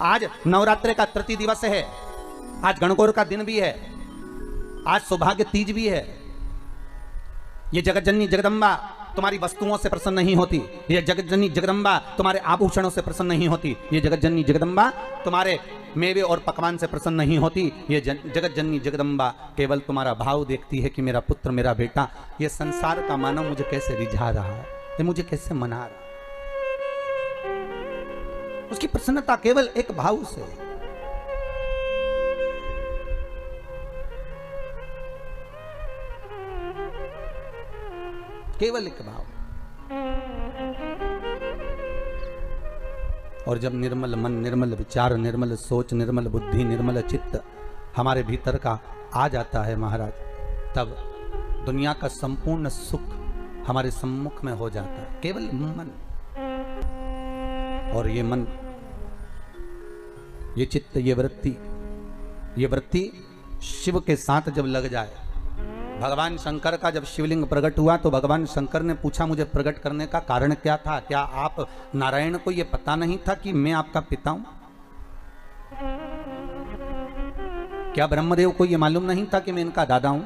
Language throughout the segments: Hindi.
आज नवरात्रि का तृतीय दिवस है, आज गणगौर का दिन भी है, आज सौभाग्य तीज भी है। ये जगत जननी जगदम्बा तुम्हारी वस्तुओं से प्रसन्न नहीं होती, ये जगत जननी जगदम्बा तुम्हारे आभूषणों से प्रसन्न नहीं होती, ये जगत जननी जगदम्बा तुम्हारे मेवे और पकवान से प्रसन्न नहीं होती। ये जगत जननी जगदम्बा केवल तुम्हारा भाव देखती है कि मेरा पुत्र, मेरा बेटा, ये संसार का मानव मुझे कैसे रिझा रहा है, ये मुझे कैसे मना रहा है। उसकी प्रसन्नता केवल एक भाव से। केवल एक भाव। और जब निर्मल मन, निर्मल विचार, निर्मल सोच, निर्मल बुद्धि, निर्मल चित्त हमारे भीतर का आ जाता है महाराज, तब दुनिया का संपूर्ण सुख हमारे सम्मुख में हो जाता है। केवल मन। और ये मन, ये चित्त, ये वृत्ति शिव के साथ जब लग जाए। भगवान शंकर का जब शिवलिंग प्रकट हुआ तो भगवान शंकर ने पूछा, मुझे प्रकट करने का कारण क्या था? क्या आप नारायण को यह पता नहीं था कि मैं आपका पिता हूं? क्या ब्रह्मदेव को यह मालूम नहीं था कि मैं इनका दादा हूं?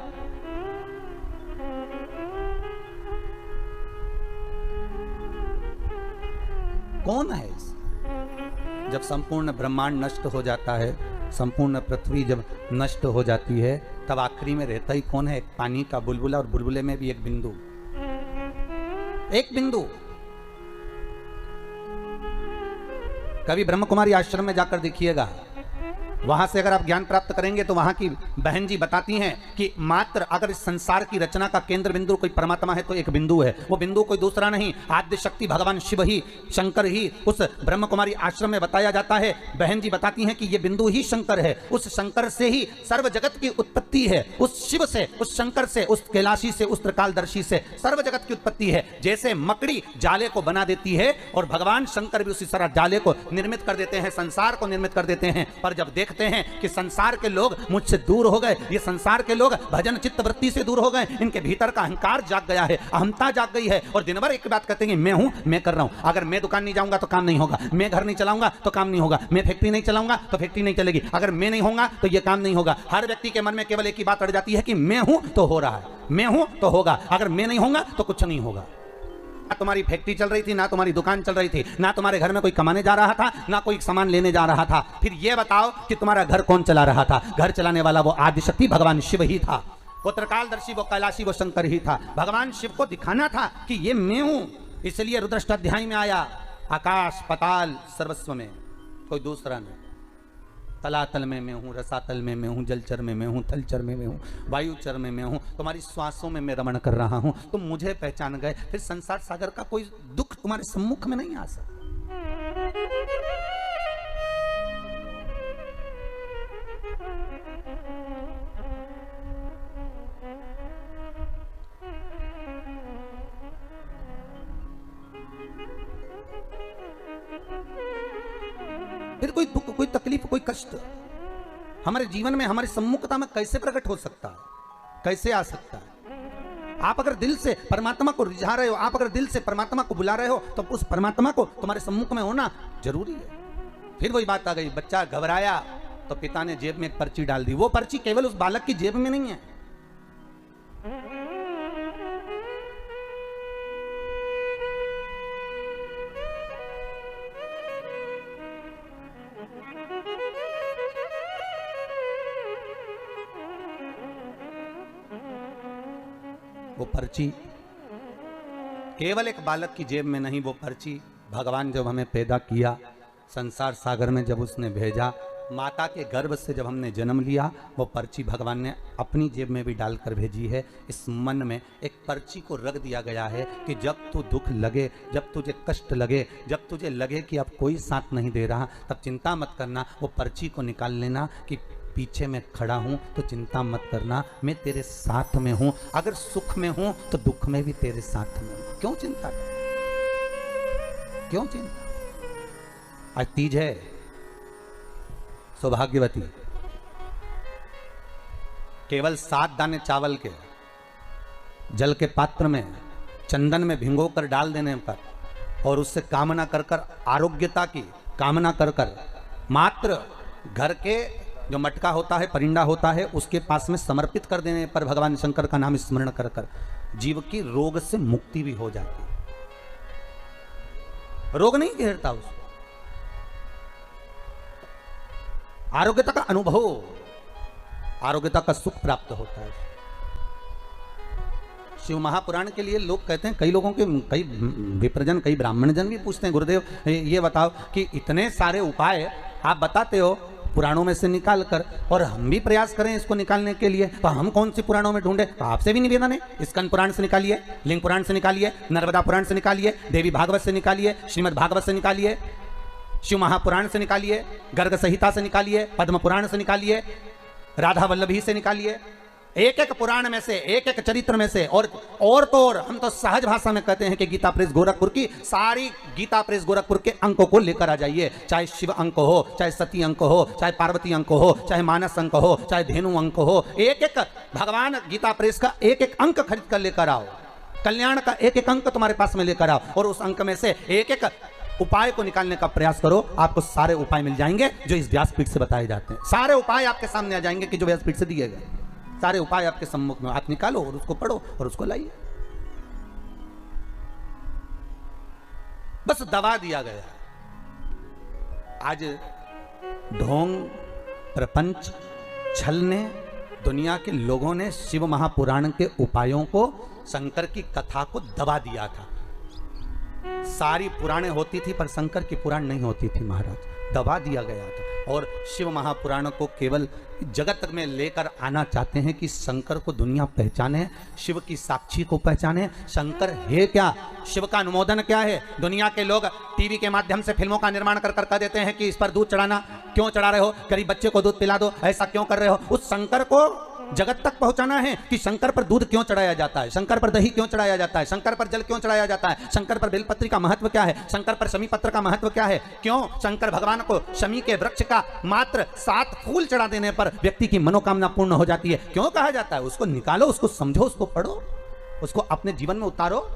कौन है इस? जब संपूर्ण ब्रह्मांड नष्ट हो जाता है, संपूर्ण पृथ्वी जब नष्ट हो जाती है, तब आखिरी में रहता ही कौन है? एक पानी का बुलबुला, और बुलबुले में भी एक बिंदु। एक बिंदु। कभी ब्रह्म कुमारी आश्रम में जाकर देखिएगा, वहां से अगर आप ज्ञान प्राप्त करेंगे तो वहां की बहन जी बताती हैं कि मात्र अगर इस संसार की रचना का केंद्र बिंदु कोई परमात्मा है तो एक बिंदु है। वो बिंदु कोई दूसरा नहीं, आद्य शक्ति भगवान शिव ही, शंकर ही उस ब्रह्म कुमारी आश्रम में बताया जाता है। बहन जी बताती हैं कि ये बिंदु ही शंकर है। उस शंकर से ही सर्व जगत की उत्पत्ति है। उस शिव से, उस शंकर से, उस कैलाशी से, उस त्रिकालदर्शी से सर्व जगत की उत्पत्ति है। जैसे मकड़ी जाले को बना देती है और भगवान शंकर भी उसी तरह जाले को निर्मित कर देते हैं, संसार को निर्मित कर देते हैं। पर जब देखते हैं कि संसार के लोग मुझसे दूर हो गए, ये संसार के लोग भजन चित्त वृत्ति से दूर हो गए, इनके भीतर का अहंकार जाग गया है, अहमता जाग गई है, और दिन भर एक बात कहते हैं, मैं हूं, मैं कर रहा हूं। अगर मैं दुकान नहीं जाऊंगा तो काम नहीं होगा, मैं घर नहीं चलाऊंगा तो काम नहीं होगा, मैं फैक्ट्री नहीं चलाऊंगा तो फैक्ट्री नहीं चलेगी, अगर मैं नहीं होऊंगा तो ये काम नहीं होगा। हर व्यक्ति के मन में केवल एक ही बात अड़ जाती है कि मैं हूं तो हो रहा है, मैं हूं तो होगा, अगर मैं नहीं होऊंगा तो कुछ नहीं होगा। ना तुम्हारी फैक्ट्री चल रही थी, ना तुम्हारी दुकान चल रही थी, ना तुम्हारे घर में कोई कमाने जा रहा था, ना कोई सामान लेने जा रहा था। फिर यह बताओ कि तुम्हारा घर कौन चला रहा था? घर चलाने वाला वो आदिशक्ति भगवान शिव ही था, वो त्रिकालदर्शी, वो कैलाशी, वो शंकर ही था। भगवान शिव को दिखाना था कि ये मैं हूं, इसलिए रुद्राष्टाध्याय में आया, आकाश पताल सर्वस्व में कोई दूसरा नहीं। तलातल में मैं हूँ, रसातल में मैं हूँ, जलचर में मैं हूँ, थलचर में मैं हूँ, वायुचर में मैं हूँ, तुम्हारी श्वासों में मैं रमण कर रहा हूँ। तुम मुझे पहचान गए, फिर संसार सागर का कोई दुख तुम्हारे सम्मुख में नहीं आ सकता। फिर कोई दुख, कोई तकलीफ, कोई कष्ट हमारे जीवन में, हमारी सम्मुखता में कैसे प्रकट हो सकता है? कैसे आ सकता है? आप अगर दिल से परमात्मा को रिझा रहे हो, आप अगर दिल से परमात्मा को बुला रहे हो, तो उस परमात्मा को तुम्हारे सम्मुख में होना जरूरी है। फिर वही बात आ गई, बच्चा घबराया तो पिता ने जेब में एक पर्ची डाल दी। वो पर्ची केवल उस बालक की जेब में नहीं है, वो पर्ची केवल एक बालक की जेब में नहीं, वो पर्ची भगवान जब हमें पैदा किया, संसार सागर में जब उसने भेजा, माता के गर्भ से जब हमने जन्म लिया, वो पर्ची भगवान ने अपनी जेब में भी डालकर भेजी है। इस मन में एक पर्ची को रख दिया गया है कि जब तू दुख लगे, जब तुझे कष्ट लगे, जब तुझे लगे कि अब कोई साथ नहीं दे रहा, तब चिंता मत करना, वो पर्ची को निकाल लेना कि पीछे मैं खड़ा हूं तो चिंता मत करना, मैं तेरे साथ में हूं। अगर सुख में हूं तो दुख में भी तेरे साथ में हूं। क्यों चिंता कर? क्यों चिंता? आज तीज है, सौभाग्यवती केवल 7 दाने चावल के जल के पात्र में चंदन में भिगोकर डाल देने पर और उससे कामना कर कर, आरोग्यता की कामना कर कर मात्र घर के जो मटका होता है, परिंदा होता है, उसके पास में समर्पित कर देने पर भगवान शंकर का नाम स्मरण कर कर जीव की रोग से मुक्ति भी हो जाती है। रोग नहीं घेरता उसको, आरोग्यता का अनुभव, आरोग्यता का सुख प्राप्त होता है। शिव महापुराण के लिए लोग कहते हैं, कई लोगों के, कई विप्रजन, कई ब्राह्मण जन भी पूछते हैं, गुरुदेव ये बताओ कि इतने सारे उपाय आप बताते हो पुराणों में से निकाल कर, और हम भी प्रयास करें इसको निकालने के लिए, तो हम कौन सी पुराणों में ढूंढे? तो आपसे भी निवेदन है, स्कंद पुराण से निकालिए, लिंग पुराण से निकालिए, नर्मदा पुराण से निकालिए, देवी भागवत से निकालिए, श्रीमद् भागवत से निकालिए, शिव महापुराण से निकालिए, गर्ग संहिता से निकालिए, पद्म पुराण से निकालिए, राधा वल्लभी से निकालिए, एक एक पुराण में से, एक एक चरित्र में से। और तो और हम तो सहज भाषा में कहते हैं कि गीता प्रेस गोरखपुर की सारी गीता प्रेस गोरखपुर के अंकों को लेकर आ जाइए, चाहे शिव अंक हो, चाहे सती अंक हो, चाहे पार्वती अंक हो, चाहे मानस अंक हो, चाहे धेनु अंक हो, एक एक भगवान गीता प्रेस का एक एक अंक खरीद कर लेकर आओ, कल्याण का एक एक अंक तुम्हारे पास में लेकर आओ, और उस अंक में से एक एक उपाय को निकालने का प्रयास करो। आपको सारे उपाय मिल जाएंगे जो इस व्यासपीठ से बताए जाते हैं। सारे उपाय आपके सामने आ जाएंगे कि जो व्यासपीठ से दिए गए, सारे उपाय आपके सम्मुख में, आप निकालो और उसको पढ़ो और उसको लाइए। बस दबा दिया गया। आज ढोंग, प्रपंच, छल ने, दुनिया के लोगों ने शिव महापुराण के उपायों को, शंकर की कथा को दबा दिया था। सारी पुराणें होती थी पर शंकर की पुराण नहीं होती थी महाराज, दबा दिया गया था। और शिव महापुराण को केवल जगत में लेकर आना चाहते हैं कि शंकर को दुनिया पहचाने, शिव की साक्षी को पहचाने। शंकर है क्या, शिव का अनुमोदन क्या है? दुनिया के लोग टीवी के माध्यम से फिल्मों का निर्माण कर कर कह देते हैं कि इस पर दूध चढ़ाना, क्यों चढ़ा रहे हो, गरीब बच्चे को दूध पिला दो, ऐसा क्यों कर रहे हो। उस शंकर को जगत तक पहुंचाना है कि शंकर पर दूध क्यों चढ़ाया जाता है, शंकर पर दही क्यों चढ़ाया जाता है, शंकर पर जल क्यों चढ़ाया जाता है, शंकर पर बेलपत्री का महत्व क्या है, शंकर पर शमी पत्र का महत्व क्या है, क्यों शंकर भगवान को शमी के वृक्ष का मात्र 7 फूल चढ़ा देने पर व्यक्ति की मनोकामना पूर्ण हो जाती है, क्यों कहा जाता है? उसको निकालो, उसको समझो, उसको पढ़ो, उसको अपने जीवन में उतारो।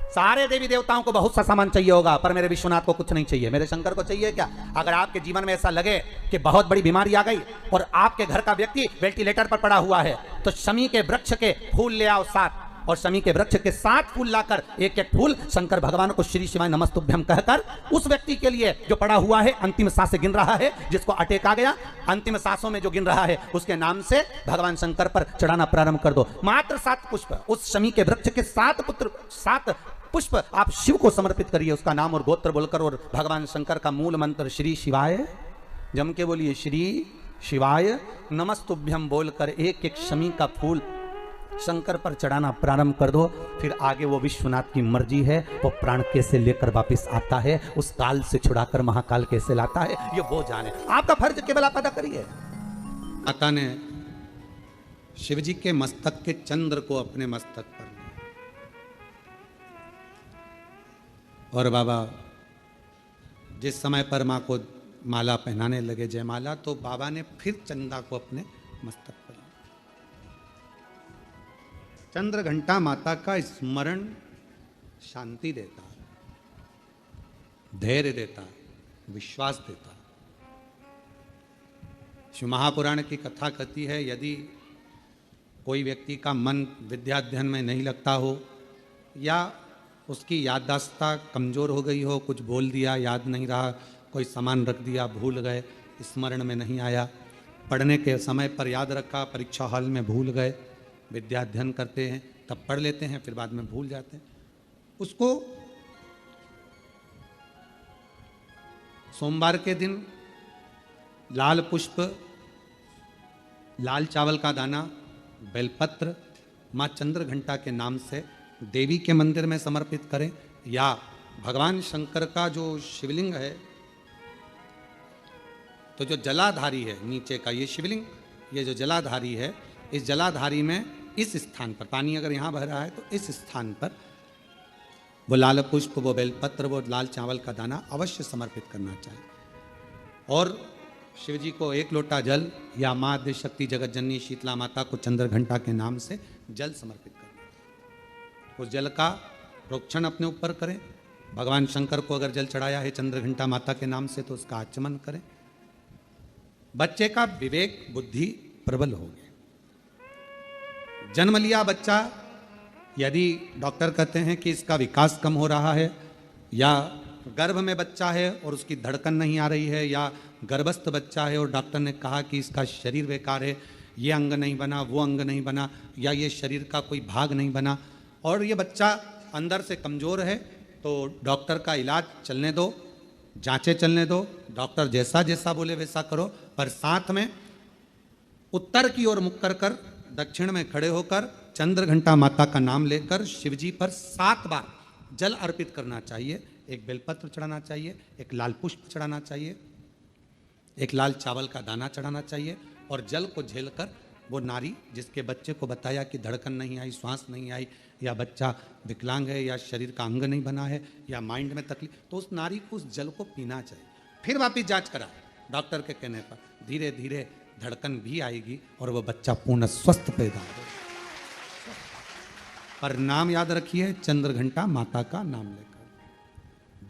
सारे देवी देवताओं को बहुत सा सामान चाहिए होगा, पर मेरे विश्वनाथ को कुछ नहीं चाहिए, मेरे शंकर को चाहिए क्या? अगर आपके जीवन में ऐसा लगे कि बहुत बड़ी बीमारी आ गई और आपके घर का व्यक्ति वेंटिलेटर पर पड़ा हुआ है, तो शमी के वृक्ष के फूल ले आओ 7, और शमी के वृक्ष के 7 फूल लाकर एक एक फूल शंकर भगवान को श्री शिवाय नमस्तुभ्यम कहकर उस व्यक्ति के लिए जो पड़ा हुआ है, अंतिम सांसें गिन रहा है, जिसको अटैक आ गया, अंतिम सांसों में जो गिन रहा है, उसके नाम से भगवान शंकर पर चढ़ाना प्रारंभ कर दो। मात्र 7 पुष्प, उस शमी के वृक्ष के 7 पुष्प आप शिव को समर्पित करिए, उसका नाम और गोत्र बोलकर, और भगवान शंकर का मूल मंत्र श्री शिवाय, जम के बोलिए श्री शिवाय नमस्तुभ्यम बोलकर एक एक शमी का फूल शंकर पर चढ़ाना प्रारंभ कर दो। फिर आगे वो विश्वनाथ की मर्जी है, वो प्राण कैसे लेकर वापिस आता है, उस काल से छुड़ाकर महाकाल कैसे लाता है, ये वो जाने। आपका फर्ज केवल आप अदा करिए। माता ने शिव जी के मस्तक के चंद्र को अपने मस्तक पर, और बाबा जिस समय पर माँ को माला पहनाने लगे, जयमाला, तो बाबा ने फिर चंदा को अपने मस्तक पर। चंद्र घंटा माता का स्मरण शांति देता, धैर्य देता, विश्वास देता। शिव महापुराण की कथा कहती है, यदि कोई व्यक्ति का मन विद्याध्ययन में नहीं लगता हो, या उसकी याददाश्ता कमज़ोर हो गई हो, कुछ बोल दिया याद नहीं रहा, कोई सामान रख दिया भूल गए, स्मरण में नहीं आया, पढ़ने के समय पर याद रखा, परीक्षा हॉल में भूल गए, विद्याध्ययन करते हैं तब पढ़ लेते हैं, फिर बाद में भूल जाते हैं, उसको सोमवार के दिन लाल पुष्प, लाल चावल का दाना, बेलपत्र माँ चंद्र घंटा के नाम से देवी के मंदिर में समर्पित करें, या भगवान शंकर का जो शिवलिंग है, तो जो जलाधारी है नीचे का ये शिवलिंग, ये जो जलाधारी है, इस जलाधारी में इस स्थान पर, पानी अगर यहाँ बह रहा है तो इस स्थान पर वो लाल पुष्प, वो बेलपत्र, वो लाल चावल का दाना अवश्य समर्पित करना चाहिए। और शिव जी को 1 लोटा जल, या माँ आद्य शक्ति जगत जननी शीतला माता को चंद्र घंटा के नाम से जल समर्पित करना। उस जल का प्रोक्षण अपने ऊपर करें, भगवान शंकर को अगर जल चढ़ाया है चंद्रघंटा माता के नाम से तो उसका आचमन करें। बच्चे का विवेक बुद्धि प्रबल हो गई। जन्म लिया बच्चा, यदि डॉक्टर कहते हैं कि इसका विकास कम हो रहा है, या गर्भ में बच्चा है और उसकी धड़कन नहीं आ रही है, या गर्भस्थ बच्चा है और डॉक्टर ने कहा कि इसका शरीर बेकार है, ये अंग नहीं बना, वो अंग नहीं बना, या ये शरीर का कोई भाग नहीं बना, और ये बच्चा अंदर से कमज़ोर है, तो डॉक्टर का इलाज चलने दो, जांचें चलने दो, डॉक्टर जैसा जैसा बोले वैसा करो, पर साथ में उत्तर की ओर मुख कर दक्षिण में खड़े होकर चंद्रघंटा माता का नाम लेकर शिवजी पर 7 बार जल अर्पित करना चाहिए। एक बेलपत्र चढ़ाना चाहिए, एक लाल पुष्प चढ़ाना चाहिए, एक लाल चावल का दाना चढ़ाना चाहिए, और जल को झेलकर वो नारी जिसके बच्चे को बताया कि धड़कन नहीं आई, श्वास नहीं आई, या बच्चा विकलांग है, या शरीर का अंग नहीं बना है, या माइंड में तकलीफ, तो उस नारी को उस जल को पीना चाहिए। फिर वापिस जांच करा डॉक्टर के कहने पर, धीरे धीरे धड़कन भी आएगी और वो बच्चा पूर्ण स्वस्थ पैदा होगा। पर नाम याद रखिए, चंद्रघंटा माता का नाम लेकर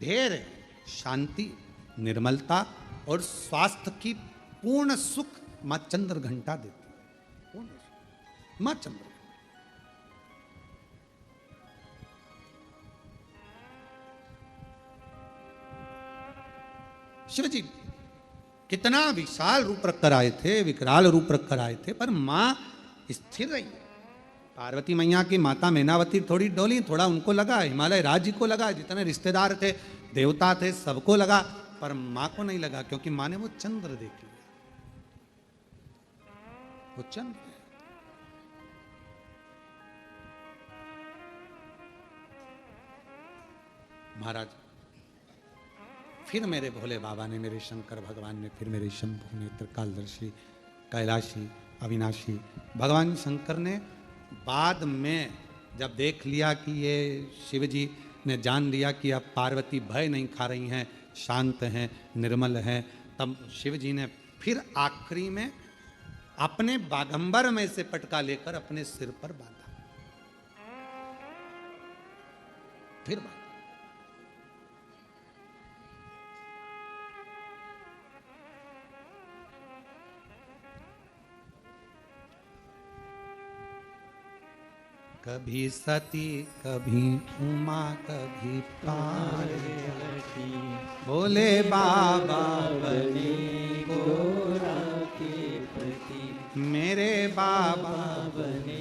धैर्य, शांति, निर्मलता और स्वास्थ्य की पूर्ण सुख मां चंद्रघंटा देती है। पूर्ण सुख मां चंद्र। शिव जी कितना विशाल रूप रखकर आए थे, विकराल रूप रखकर आए थे, पर मां स्थिर रही। पार्वती मैया की माता मैनावती थोड़ी डोली, थोड़ा उनको लगा, हिमालय राज्य को लगा, जितने रिश्तेदार थे, देवता थे, सबको लगा, पर मां को नहीं लगा, क्योंकि मां ने वो चंद्र देख लिया। वो चंद्र है। महाराज फिर मेरे भोले बाबा ने, मेरे शंकर भगवान ने, फिर मेरे शंभु ने, त्रिकालदर्शी, कैलाशी, अविनाशी भगवान शंकर ने बाद में जब देख लिया कि ये शिव जी ने जान लिया कि अब पार्वती भय नहीं खा रही हैं, शांत हैं, निर्मल हैं, तब शिव जी ने फिर आखिरी में अपने बागंबर में से पटका लेकर अपने सिर पर बांधा। फिर बांधा। कभी सती, कभी उमा, कभी पार्वती, बोले बाबा बने गोरा के पति, मेरे बाबा बने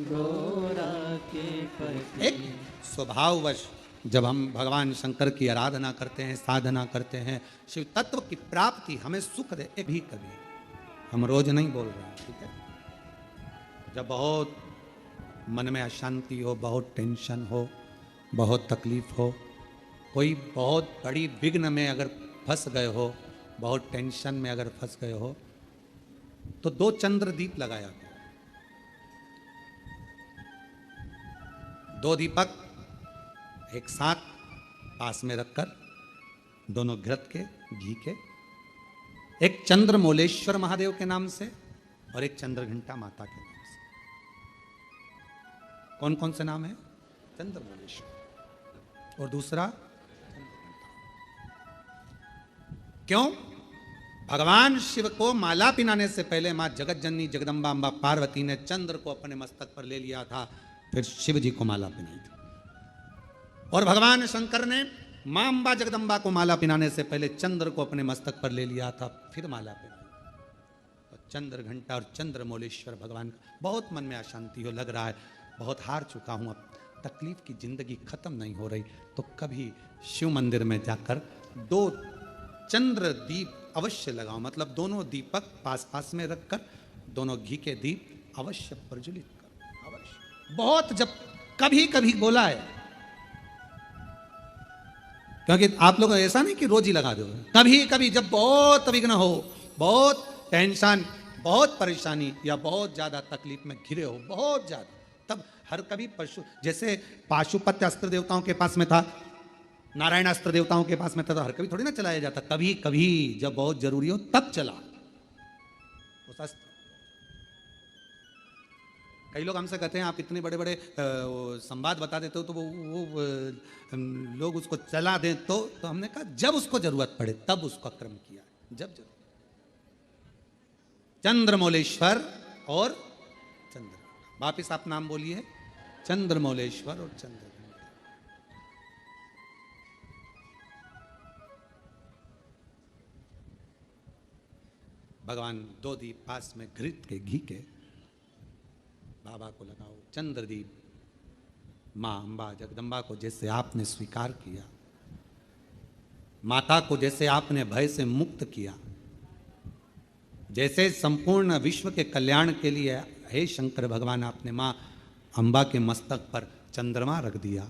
गोरा के पति। एक स्वभाववश जब हम भगवान शंकर की आराधना करते हैं, साधना करते हैं, शिव तत्व की प्राप्ति हमें सुख दे। एक भी कभी हम रोज नहीं बोल रहे हैं, ठीक है? जब बहुत मन में अशांति हो, बहुत टेंशन हो, बहुत तकलीफ हो, कोई बहुत बड़ी विघ्न में अगर फंस गए हो, बहुत टेंशन में अगर फंस गए हो, तो 2 चंद्र दीप लगाया, 2 दीपक एक साथ पास में रखकर, दोनों घृत के, घी के, एक चंद्रमौलेश्वर महादेव के नाम से और एक चंद्रघंटा माता के नाम से। कौन कौन से नाम है? चंद्रमौलेश्वर और दूसरा क्यों? भगवान शिव को माला पिनाने से पहले मां जगत जननी जगदम्बा अम्बा पार्वती ने चंद्र को अपने मस्तक पर ले लिया था, फिर शिव जी को माला पिनाई थी। और भगवान शंकर ने मां अम्बा जगदम्बा को माला पिनाने से पहले चंद्र को अपने मस्तक पर ले लिया था, फिर माला पिनाई। और चंद्रघंटा और चंद्रमौलेश्वर भगवान का बहुत मन में अशांति हो, लग रहा है बहुत हार चुका हूं, अब तकलीफ की जिंदगी खत्म नहीं हो रही, तो कभी शिव मंदिर में जाकर 2 चंद्र दीप अवश्य लगाओ। मतलब दोनों दीपक पास पास में रखकर दोनों घी के दीप अवश्य प्रज्वलित करो, अवश्य। बहुत जब कभी कभी बोला है, क्योंकि आप लोग ऐसा नहीं कि रोज ही लगा दो, कभी कभी जब बहुत विघ्न हो, बहुत टेंशन, बहुत परेशानी, या बहुत ज्यादा तकलीफ में घिरे हो, बहुत ज्यादा, तब हर कभी पशु, जैसे पाशुपत्य अस्त्र देवताओं के पास में था, नारायण अस्त्र देवताओं के पास में था, तो हर कभी थोड़ी ना चलाया जाता, कभी कभी जब बहुत जरूरी हो तब चला उस अस्त्र। कई लोग हमसे कहते हैं आप इतने बड़े बड़े संवाद बता देते हो तो वो लोग उसको चला दें तो हमने कहा जब उसको जरूरत पड़े तब उसका क्रम किया, जब जरूरत। चंद्रमौलेश्वर और चंद्र, वापिस आप नाम बोलिए, चंद्रमौलेश्वर और चंद्र। भगवान दो दीप पास में घृत के घी के बाबा को लगाओ। चंद्रदीप मां अंबा जगदम्बा को जैसे आपने स्वीकार किया, माता को जैसे आपने भय से मुक्त किया, जैसे संपूर्ण विश्व के कल्याण के लिए हे शंकर भगवान आपने मां अंबा के मस्तक पर चंद्रमा रख दिया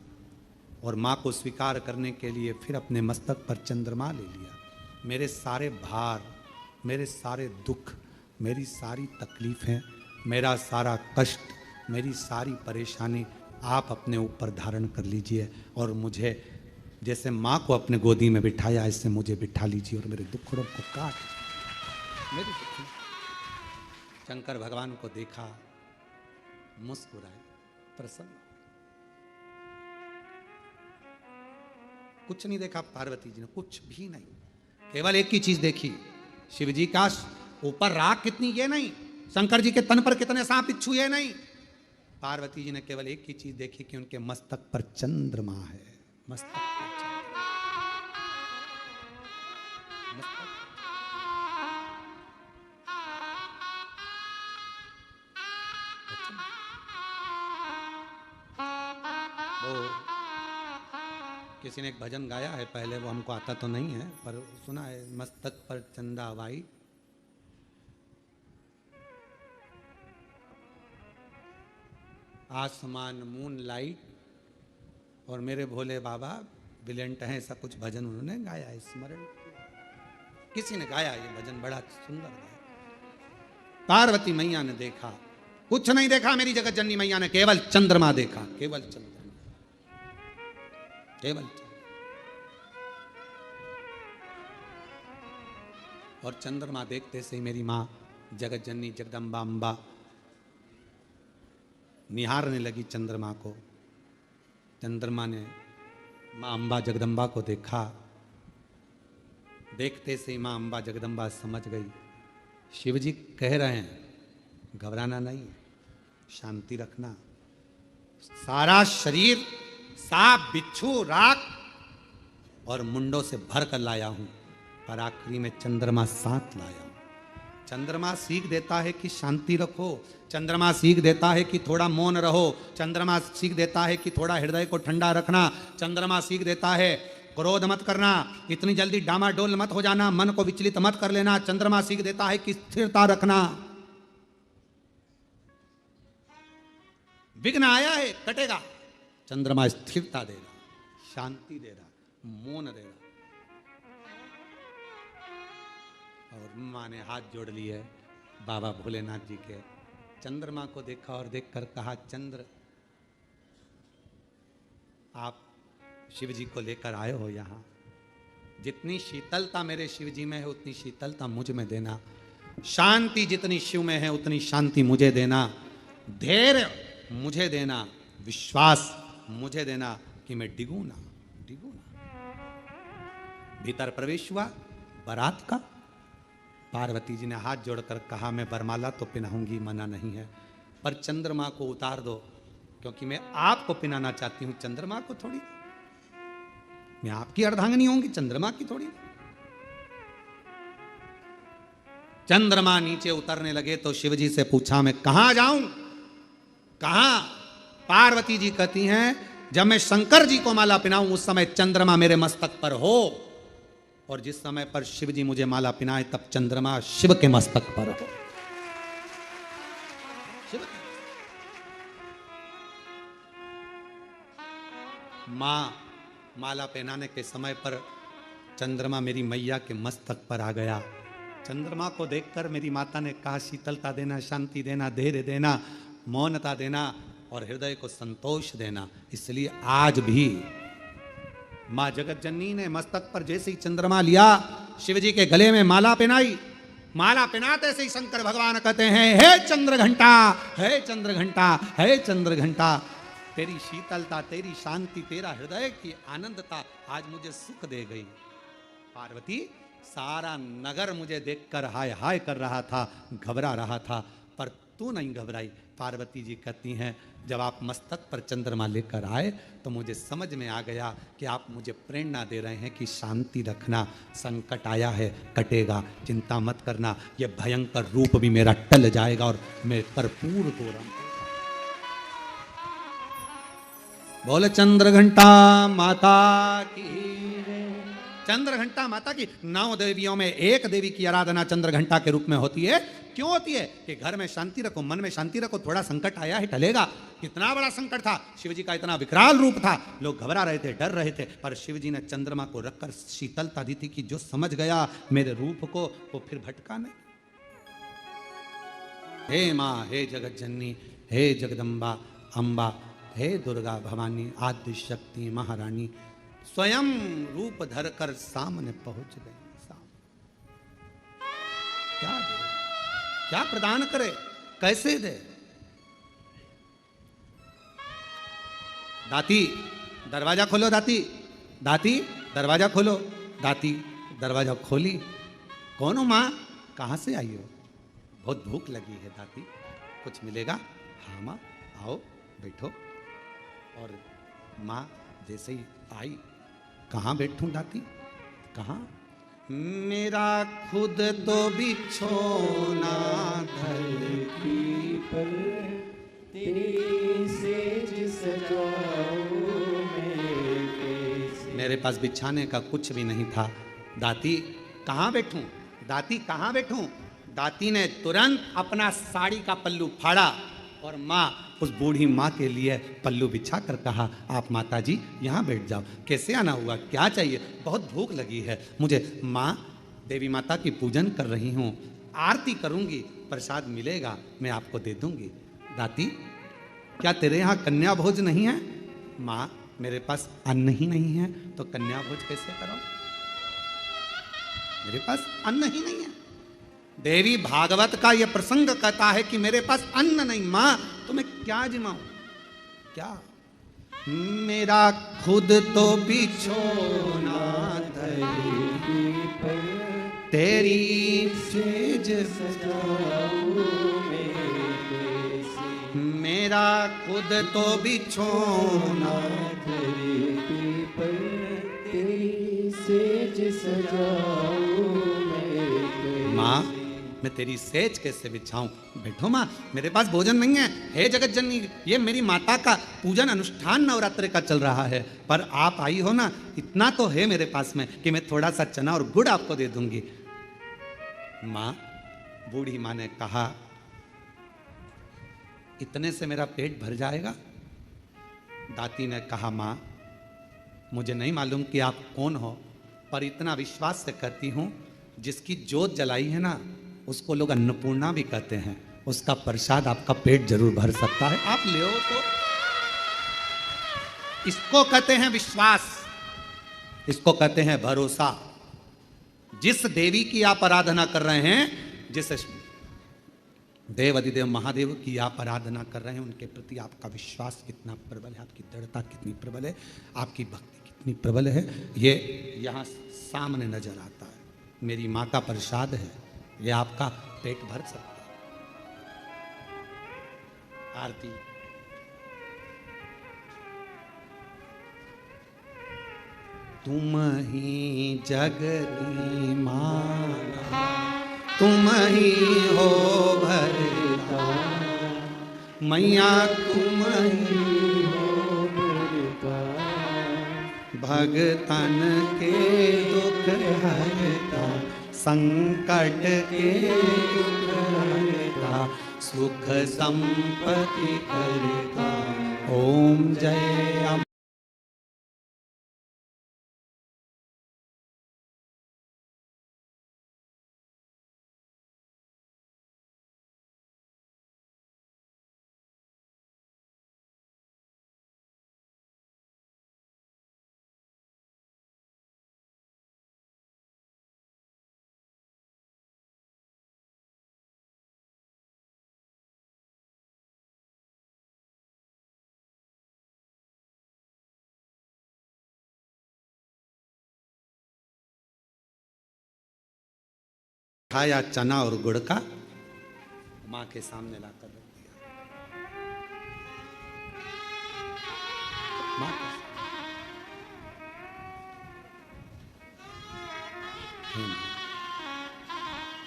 और मां को स्वीकार करने के लिए फिर अपने मस्तक पर चंद्रमा ले लिया। मेरे सारे भार, मेरे सारे दुख, मेरी सारी तकलीफें, मेरा सारा कष्ट, मेरी सारी परेशानी आप अपने ऊपर धारण कर लीजिए और मुझे जैसे माँ को अपने गोदी में बिठाया ऐसे मुझे बिठा लीजिए और मेरे दुखड़ों को काट मेरे दुख। शंकर भगवान को देखा, मुस्कुराए, प्रसन्न। कुछ नहीं देखा पार्वती जी ने, कुछ भी नहीं, केवल एक ही चीज देखी, शिव जी का ऊपर राख कितनी ये नहीं, शंकर जी के तन पर कितने सांप बिच्छू ये नहीं, पार्वती जी ने केवल एक ही चीज देखी कि उनके मस्तक पर चंद्रमा है। मस्तक पर चंद्रमा, मस्तक वो किसी ने एक भजन गाया है पहले, वो हमको आता तो नहीं है पर सुना है, मस्तक पर चंदा वाई आसमान मून लाइट और मेरे भोले बाबा विलेंट हैं, ऐसा कुछ भजन उन्होंने गाया है, स्मरण किसी ने गाया ये भजन, बड़ा सुंदर है। पार्वती मैया ने देखा, कुछ नहीं देखा मेरी जगत जननी मैया ने, केवल चंद्रमा देखा, केवल चंद्रमा, केवल चंद्रमा। और चंद्रमा देखते से ही मेरी मां जगत जननी जगदम्बा अंबा निहारने लगी चंद्रमा को। चंद्रमा ने मां अंबा जगदम्बा को देखा, देखते से ही मां अंबा जगदम्बा समझ गई शिव जी कह रहे हैं घबराना नहीं, शांति रखना, सारा शरीर सांप बिच्छू राख और मुंडों से भर कर लाया हूं, पर आखिरी में चंद्रमा साथ लाया हूं। चंद्रमा सीख देता है कि शांति रखो, चंद्रमा सीख देता है कि थोड़ा मौन रहो, चंद्रमा सीख देता है कि थोड़ा हृदय को ठंडा रखना, चंद्रमा सीख देता है क्रोध मत करना, इतनी जल्दी डामाडोल मत हो जाना, मन को विचलित मत कर लेना, चंद्रमा सीख देता है कि स्थिरता रखना। विघ्न आया है कटेगा, चंद्रमा स्थिरता दे रहा, शांति दे रहा, मौन दे रहा। और माँ ने हाथ जोड़ लिए बाबा भोलेनाथ जी के, चंद्रमा को देखा और देखकर कहा चंद्र आप शिव जी को लेकर आए हो यहाँ, जितनी शीतलता मेरे शिव जी में है उतनी शीतलता मुझ में देना, शांति जितनी शिव में है उतनी शांति मुझे देना, धैर्य मुझे देना, विश्वास मुझे देना कि मैं डिगू ना। भीतर प्रवेश हुआ बारात का, पार्वती जी ने हाथ जोड़कर कहा मैं वरमाला तो पहनाऊंगी, मना नहीं है, पर चंद्रमा को उतार दो, क्योंकि मैं आपको पहनाना चाहती हूं, चंद्रमा को थोड़ी, मैं आपकी अर्धांगिनी होंगी, चंद्रमा की थोड़ी। चंद्रमा नीचे उतरने लगे तो शिवजी से पूछा मैं कहां जाऊं, कहां? पार्वती जी कहती हैं जब मैं शंकर जी को माला पहनाऊं उस समय चंद्रमा मेरे मस्तक पर हो, और जिस समय पर शिव जी मुझे माला पहनाए तब चंद्रमा शिव के मस्तक पर हो। मां माला पहनाने के समय पर चंद्रमा मेरी मैया के मस्तक पर आ गया। चंद्रमा को देखकर मेरी माता ने कहा शीतलता देना, शांति देना, धैर्य देना, मौनता देना और हृदय को संतोष देना। इसलिए आज भी मां जगत जननी ने मस्तक पर जैसे ही चंद्रमा लिया, शिव जी के गले में माला पहनाई, माला पिनाते से ही शंकर भगवान कहते हैं, हे चंद्र घंटा, हे चंद्र घंटा, हे चंद्र घंटा, तेरी शीतलता, तेरी शांति, तेरा हृदय की आनंदता आज मुझे सुख दे गई। पार्वती, सारा नगर मुझे देखकर हाय हाय कर रहा था, घबरा रहा था, पर तू नहीं घबराई। पार्वती जी कहती हैं, जब आप मस्तक पर चंद्रमा लेकर आए तो मुझे समझ में आ गया कि आप मुझे प्रेरणा दे रहे हैं कि शांति रखना, संकट आया है कटेगा, चिंता मत करना, ये भयंकर रूप भी मेरा टल जाएगा और मैं कर्पूर हो रहा हूं। बोल चंद्र घंटा माता की। चंद्र घंटा माता की 9 देवियों में एक देवी की आराधना चंद्र घंटा के रूप में होती है। क्यों होती है? कि घर में शांति रखो, मन में शांति रखो, थोड़ा संकट आया है टलेगा। कितना बड़ा संकट था, शिव जी का इतना विकराल रूप था, लोग घबरा रहे थे, डर रहे थे, पर शिव जी ने चंद्रमा को रखकर शीतलता दी थी कि जो समझ गया मेरे रूप को वो फिर भटका नहीं। हे माँ, हे जगत जननी, हे जगदम्बा अम्बा, हे दुर्गा भवानी, आदि शक्ति महारानी, स्वयं रूप धरकर सामने पहुंच गए। क्या दे, क्या प्रदान करे, कैसे दे? दाती दरवाजा खोलो, दाती, दाती दरवाजा खोलो। दाती दरवाजा खोली। कौन हो माँ? कहाँ से आई हो? बहुत भूख लगी है दाती, कुछ मिलेगा? हाँ माँ, आओ बैठो। और माँ जैसे ही आई, कहाँ बैठूं दाती? कहाँ? मेरा खुद तो बिछोना धरती पर, तेरी सेज सजाऊं मैं कैसे। मेरे पास बिछाने का कुछ भी नहीं था। दाती कहाँ बैठूं? दाती कहाँ बैठूं? दाती ने तुरंत अपना साड़ी का पल्लू फाड़ा और माँ, उस बूढ़ी माँ के लिए पल्लू बिछा कर कहा, आप माता जी यहाँ बैठ जाओ। कैसे आना हुआ? क्या चाहिए? बहुत भूख लगी है मुझे। माँ, देवी माता की पूजन कर रही हूँ, आरती करूँगी, प्रसाद मिलेगा मैं आपको दे दूँगी। दाती, क्या तेरे यहाँ कन्या भोज नहीं है? माँ, मेरे पास अन्न ही नहीं है तो कन्या भोज कैसे करो? मेरे पास अन्न ही नहीं है। देवी भागवत का यह प्रसंग कहता है कि मेरे पास अन्न नहीं। मां, तो मैं क्या जिमाऊं? क्या? मेरा खुद तो बिछोना धरती पर, तेरी सेज सजाऊं मैं कैसे। मेरा खुद तो बिछोना धरती पर, तेरी सेज सजाऊं मैं। माँ, मैं तेरी सेज कैसे बिछाऊं? बैठो माँ, मेरे पास भोजन नहीं है। हे जगत जननी, ये मेरी माता का पूजन अनुष्ठान नवरात्रि का चल रहा है, पर आप आई हो ना, इतना तो है मेरे पास में कि मैं थोड़ा सा चना और गुड़ आपको दे दूंगी। माँ, बूढ़ी माँ ने कहा, इतने से मेरा पेट भर जाएगा? दाती ने कहा, माँ, मुझे नहीं मालूम कि आप कौन हो, पर इतना विश्वास से कहती हूँ, जिसकी जोत जलाई है ना, उसको लोग अन्नपूर्णा भी कहते हैं। उसका प्रसाद आपका पेट जरूर भर सकता है, आप ले हो तो। इसको कहते हैं विश्वास, इसको कहते हैं भरोसा। जिस देवी की आप आराधना कर रहे हैं, जिस देव अधिदेव महादेव की आप आराधना कर रहे हैं, उनके प्रति आपका विश्वास कितना प्रबल है, आपकी दृढ़ता कितनी प्रबल है, आपकी भक्ति कितनी प्रबल है, ये यहाँ सामने नजर आता है। मेरी माँ का प्रसाद है, ये आपका पेट भर सकता है। आरती। तुम ही जगती माता, तुम ही हो भरता, मैया तुम ही हो भरता, भगतन के दुख हरता, संकट के दुख हरता, सुख संपत्ति करता। ओम जय खाया चना और गुड़ का, मां के सामने लाकर रख दिया। मां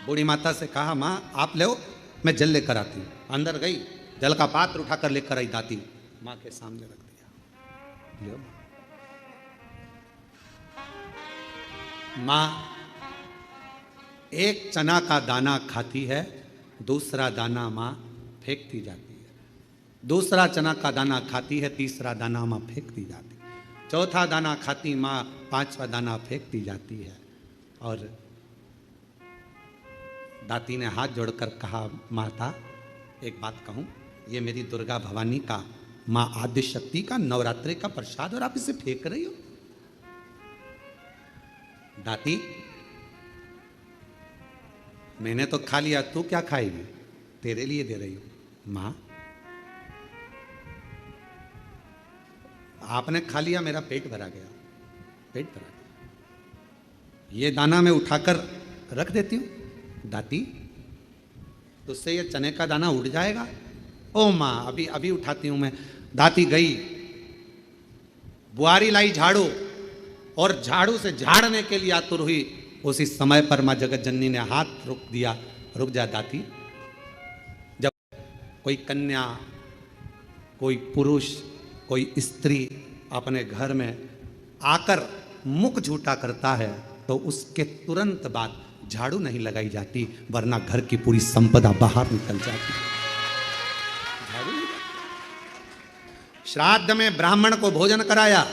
बूढ़ी माता से कहा, मां आप ले, मैं जल लेकर आती हूं। अंदर गई, जल का पात्र उठाकर लेकर आई दाती, मां के सामने रख दिया। ले मां एक चना का दाना खाती है, दूसरा दाना मां फेंकती जाती है। दूसरा चना का दाना खाती है, तीसरा दाना मां फेंकती जाती है। चौथा दाना खाती मां, पांचवा दाना फेंकती जाती है। और दाती ने हाथ जोड़कर कहा, माता एक बात कहूं, ये मेरी दुर्गा भवानी का, मां आदि शक्ति का नवरात्रि का प्रसाद और आप इसे फेंक रही हो। दाती मैंने तो खा लिया, तू क्या खाएगी, तेरे लिए दे रही हूं। मां आपने खा लिया, मेरा पेट भरा गया, पेट भरा गया, ये दाना मैं उठाकर रख देती हूं। दाती तुझसे ये चने का दाना उड़ जाएगा। ओ मां अभी अभी उठाती हूं मैं। दाती गई, बुआरी लाई झाड़ू, और झाड़ू से झाड़ने के लिए आतुर हुई। उसी समय पर मां जगत जननी ने हाथ रोक दिया, रुक जा दाती। जब कोई कन्या, कोई पुरुष, कोई स्त्री अपने घर में आकर मुख झूठा करता है तो उसके तुरंत बाद झाड़ू नहीं लगाई जाती, वरना घर की पूरी संपदा बाहर निकल जाती। झाड़ू नहीं। श्राद्ध में ब्राह्मण को भोजन कराया,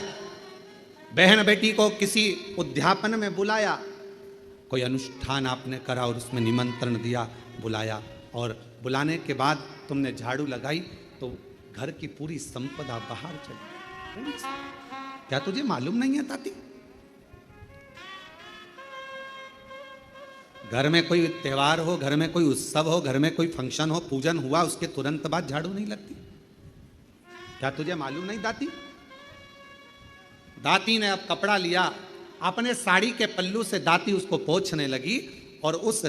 बहन बेटी को किसी उद्यापन में बुलाया, कोई अनुष्ठान आपने करा और उसमें निमंत्रण दिया, बुलाया, और बुलाने के बाद तुमने झाड़ू लगाई तो घर की पूरी संपदा बाहर चली। क्या तुझे मालूम नहीं है ताती? घर में कोई त्योहार हो, घर में कोई उत्सव हो, घर में कोई फंक्शन हो, पूजन हुआ, उसके तुरंत बाद झाड़ू नहीं लगती। क्या तुझे मालूम नहीं दाती? दाती ने अब कपड़ा लिया, अपने साड़ी के पल्लू से दाती उसको पोंछने लगी और उस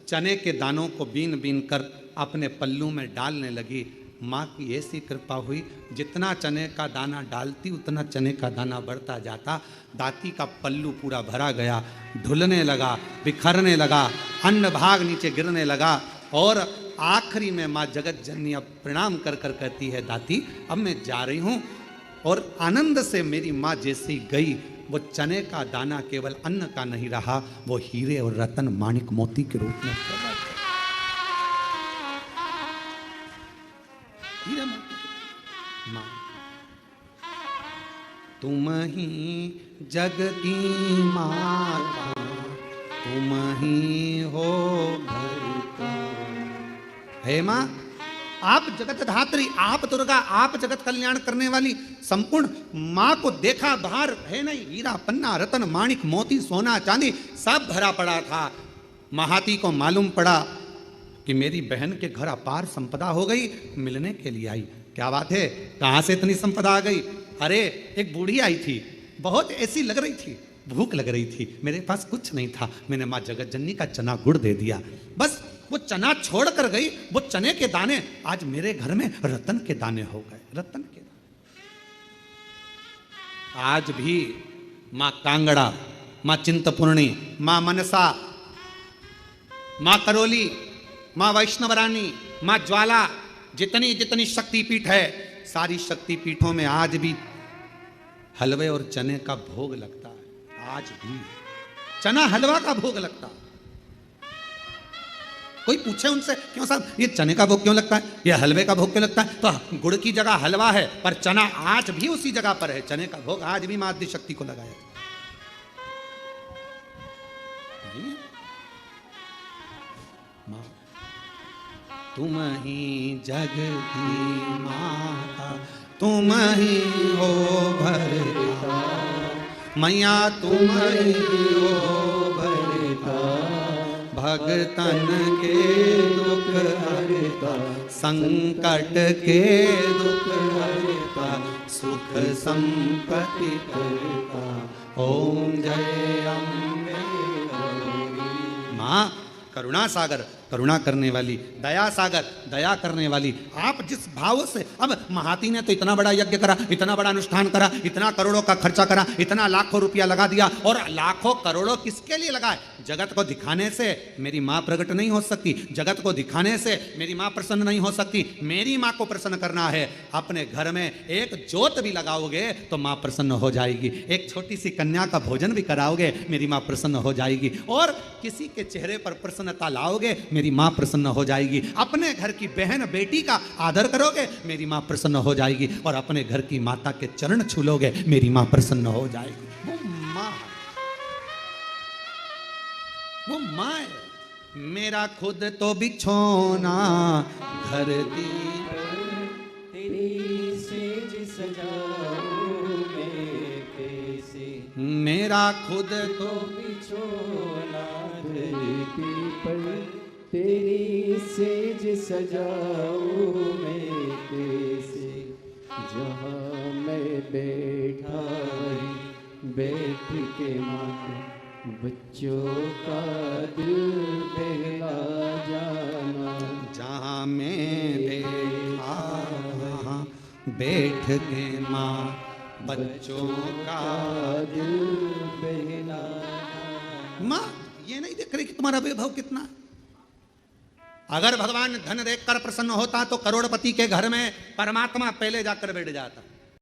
चने के दानों को बीन बीन कर अपने पल्लू में डालने लगी। माँ की ऐसी कृपा हुई, जितना चने का दाना डालती उतना चने का दाना बढ़ता जाता। दाती का पल्लू पूरा भरा गया, ढुलने लगा, बिखरने लगा, अन्न भाग नीचे गिरने लगा। और आखिरी में माँ जगत जननी अब प्रणाम कर कर कहती है, दाती अब मैं जा रही हूँ। और आनंद से मेरी माँ जैसी गई, वो चने का दाना केवल अन्न का नहीं रहा, वो हीरे और रतन माणिक मोती के रूप में प्रकट। हीरे मोती। माँ तुम ही जग की माता, तुम ही हो भरता। हे माँ, आप जगत धात्री, आप दुर्गा, आप जगत कल्याण करने वाली संपूर्ण माँ को देखा, बाहर है नहीं, हीरा पन्ना रतन माणिक मोती सोना चांदी सब भरा पड़ा था। महाती को मालूम पड़ा कि मेरी बहन के घर अपार संपदा हो गई, मिलने के लिए आई। क्या बात है, कहाँ से इतनी संपदा आ गई? अरे एक बूढ़ी आई थी, बहुत ऐसी लग रही थी, भूख लग रही थी, मेरे पास कुछ नहीं था, मैंने माँ जगत जननी का चना गुड़ दे दिया। बस वो चना छोड़ कर गई, वो चने के दाने आज मेरे घर में रतन के दाने हो गए, रतन के दाने। आज भी माँ कांगड़ा, माँ चिंतपूर्णी, माँ मनसा, माँ करोली, माँ वैष्णवरानी, माँ ज्वाला, जितनी जितनी शक्तिपीठ है, सारी शक्तिपीठों में आज भी हलवे और चने का भोग लगता है। आज भी चना हलवा का भोग लगता है। कोई पूछे उनसे, क्यों साहब ये चने का भोग क्यों लगता है, ये हलवे का भोग क्यों लगता है? तो गुड़ की जगह हलवा है, पर चना आज भी उसी जगह पर है। चने का भोग आज भी मां आदि शक्ति को लगाया। मां तुम ही जग की माता, तुम ही हो भरता, मैया तुम ही हो भरता, भगतन के दुख हरता, संकट के दुख हरता, सुख संपत्ति करता, ओम जय अम्बे गौरी। माँ करुणा सागर, करुणा करने वाली, दया सागर, दया करने वाली। आप जिस भाव से, अब महाती ने तो इतना बड़ा यज्ञ करा, इतना बड़ा अनुष्ठान करा, इतना करोड़ों का खर्चा करा, इतना लाखों रुपया लगा दिया, और लाखों करोड़ों किसके लिए लगाए? जगत को दिखाने से मेरी मां प्रकट नहीं हो सकती, जगत को दिखाने से मेरी मां प्रसन्न नहीं हो सकती। मेरी मां को प्रसन्न करना है, अपने घर में एक जोत भी लगाओगे तो मां प्रसन्न हो जाएगी, एक छोटी सी कन्या का भोजन भी कराओगे मेरी मां प्रसन्न हो जाएगी, और किसी के चेहरे पर प्रसन्नता लाओगे मेरी मां प्रसन्न हो जाएगी। अपने घर की बहन बेटी का आदर करोगे मेरी मां प्रसन्न हो जाएगी, और अपने घर की माता के चरण छू लोगे मेरी मां प्रसन्न हो जाएगी। वो मां है। मेरा खुद तो बिछोना घर दी, तेरी सेज सजाऊं मैं कैसे, मेरा खुद तो बिछोना धरती पर, तेरी सेज सजाऊं मैं कैसे, जहाँ मैं बैठा बैठ के माँ बच्चों का दिल बहला जाना, जहाँ मैं बैठा बैठ के माँ बच्चों का दिल बहला। माँ ये नहीं देख रही कि तुम्हारा वैभव कितना। अगर भगवान धन देखकर प्रसन्न होता तो करोड़पति के घर में परमात्मा पहले जाकर बैठ जाता।